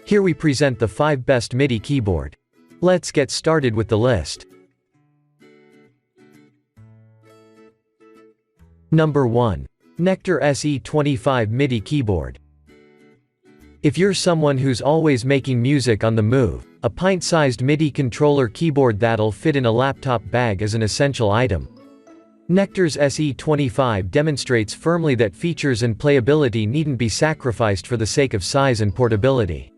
Here we present the 5 best MIDI keyboard. Let's get started with the list. Number 1. Nektar SE25 MIDI keyboard. If you're someone who's always making music on the move, a pint-sized MIDI controller keyboard that'll fit in a laptop bag is an essential item. Nektar's SE25 demonstrates firmly that features and playability needn't be sacrificed for the sake of size and portability.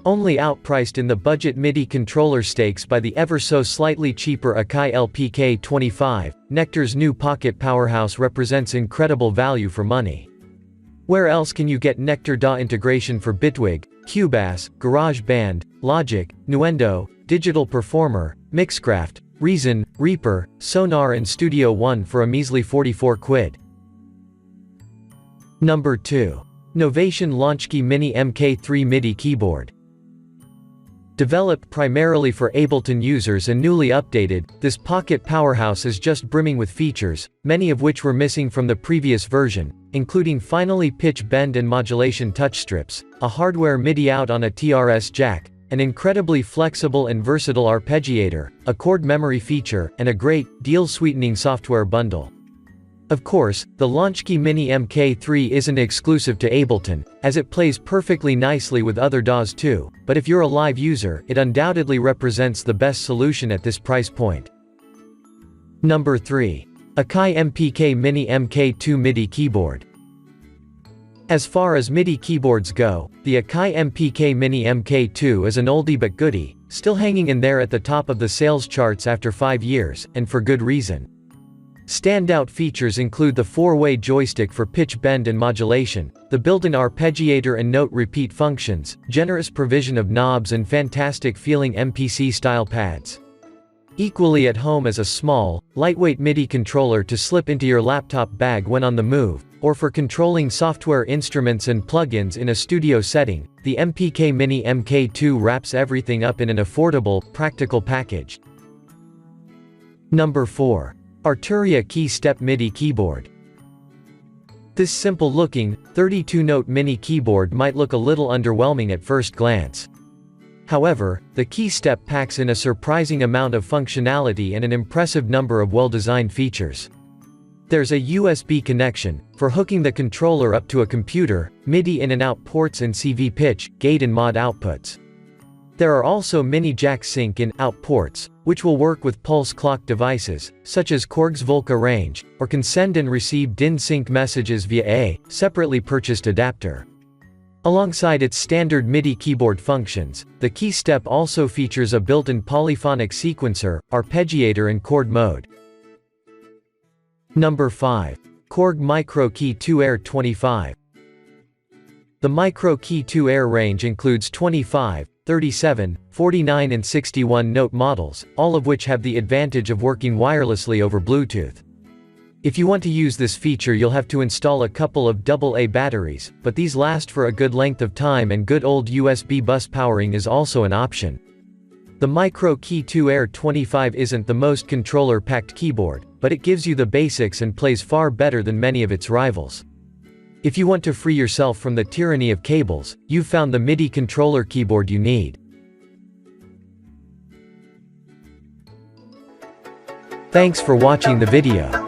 Only outpriced in the budget MIDI controller stakes by the ever-so-slightly cheaper Akai LPK25, Nektar's new pocket powerhouse represents incredible value for money. Where else can you get Nektar DAW integration for Bitwig, Cubase, GarageBand, Logic, Nuendo, Digital Performer, Mixcraft, Reason, Reaper, Sonar and Studio One for a measly 44 quid. Number 2. Novation Launchkey Mini MK3 MIDI keyboard. Developed primarily for Ableton users and newly updated, this pocket powerhouse is just brimming with features, many of which were missing from the previous version, including finally pitch bend and modulation touch strips, a hardware MIDI out on a TRS jack, an incredibly flexible and versatile arpeggiator, a chord memory feature, and a great, deal-sweetening software bundle. Of course, the Launchkey Mini MK3 isn't exclusive to Ableton, as it plays perfectly nicely with other DAWs too, but if you're a live user, it undoubtedly represents the best solution at this price point. Number 3. Akai MPK Mini MK2 MIDI keyboard. As far as MIDI keyboards go, the Akai MPK Mini MK2 is an oldie but goodie, still hanging in there at the top of the sales charts after 5 years, and for good reason. Standout features include the 4-way joystick for pitch bend and modulation, the built-in arpeggiator and note repeat functions, generous provision of knobs and fantastic-feeling MPC-style pads. Equally at home as a small, lightweight MIDI controller to slip into your laptop bag when on the move, or for controlling software instruments and plugins in a studio setting, the MPK Mini MK2 wraps everything up in an affordable, practical package. Number 4. Arturia KeyStep MIDI keyboard. This simple-looking, 32-note mini keyboard might look a little underwhelming at first glance. However, the KeyStep packs in a surprising amount of functionality and an impressive number of well-designed features. There's a USB connection, for hooking the controller up to a computer, MIDI in and out ports and CV pitch, gate and mod outputs. There are also mini jack sync in-out ports, which will work with pulse clock devices, such as Korg's Volca range, or can send and receive DIN sync messages via a separately purchased adapter. Alongside its standard MIDI keyboard functions, the KeyStep also features a built-in polyphonic sequencer, arpeggiator and chord mode. Number 5. Korg MicroKey 2 Air 25. The MicroKey 2 Air range includes 25, 37, 49 and 61 note models, all of which have the advantage of working wirelessly over Bluetooth. If you want to use this feature, you'll have to install a couple of AA batteries, but these last for a good length of time and good old USB bus powering is also an option. The MicroKey 2 Air 25 isn't the most controller-packed keyboard, but it gives you the basics and plays far better than many of its rivals. If you want to free yourself from the tyranny of cables, you've found the MIDI controller keyboard you need. Thanks for watching the video.